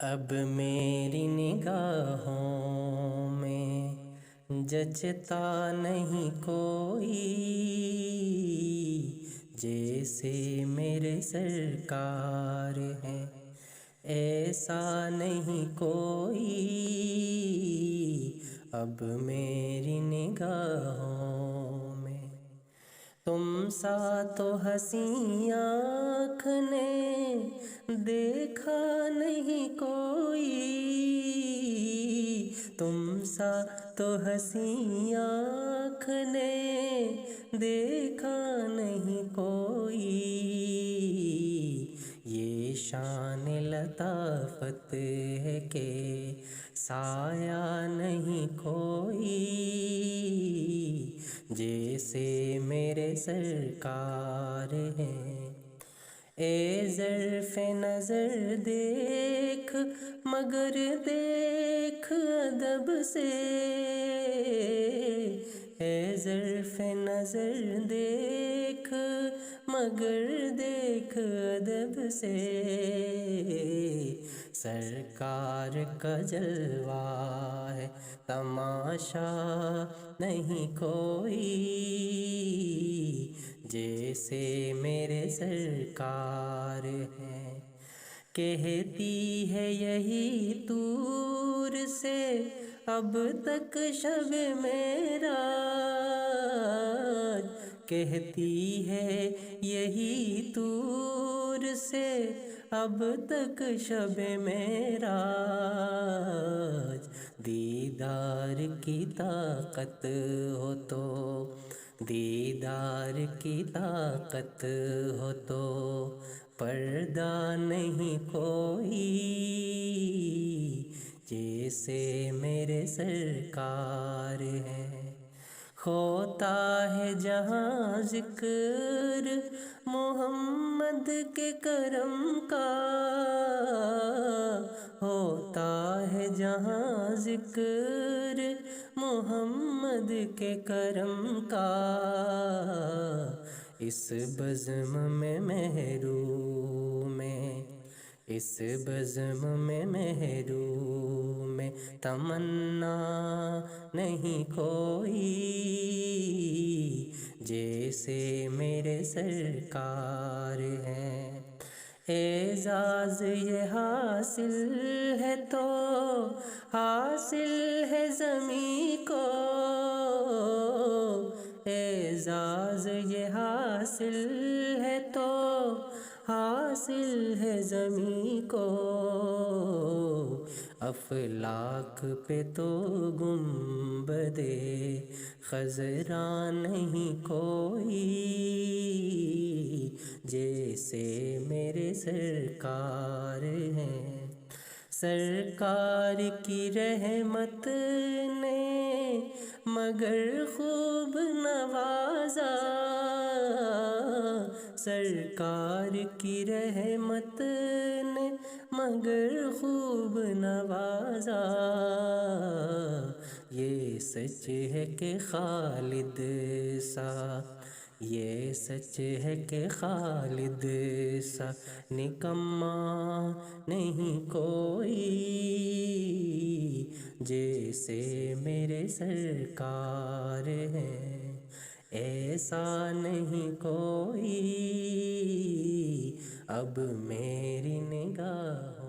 اب میری نگاہوں میں جچتا نہیں کوئی، جیسے میرے سرکار ہیں ایسا نہیں کوئی۔ اب میری نگاہوں میں تم سا تو حسین آنکھ نے دیکھا نہیں کوئی، تم سا تو حسین آنکھ نے دیکھا نہیں کوئی۔ یہ شان لطافت ہے کہ سایہ نہیں کوئی، جیسے میرے سرکار ہیں۔ اے ظرف نظر دیکھ مگر دیکھ ادب سے، اے ظرف نظر دیکھ مگر دیکھ ادب سے، سرکار کا جلوہ ہے تماشا نہیں کوئی، جیسے میرے سرکار ہیں۔ کہتی ہے یہی طور سے اب تک شب معراج، کہتی ہے یہی طور سے اب تک شب معراج۔ دیدار کی طاقت ہو تو، دیدار کی طاقت ہو تو پردہ نہیں کوئی، جیسے میرے سرکار ہیں۔ ہوتا ہے جہاں ذکر محمد کے کرم کا، ہوتا ہے جہاں ذکر محمد کے کرم کا، اس بزم میں محروم میں، اس بزم میں محروم میں تمنا نہیں کوئی، جیسے میرے سرکار ہیں۔ اعزاز یہ حاصل ہے تو حاصل ہے زمیں کو، اعزاز یہ حاصل ہے تو حاصل ہے زمیں کو، افلاک پہ تو گنبدِ خضرا نہیں کوئی، جیسے میرے سرکار ہیں۔ سرکار کی رحمت نے مگر خوب نوازا، سرکار کی رحمت نے مگر خوب نوازا، یہ سچ ہے کہ خالد سا، یہ سچ ہے کہ خالد سا نکما نہیں کوئی، جیسے میرے سرکار ہیں ایسا نہیں کوئی۔ اب میری نگاہ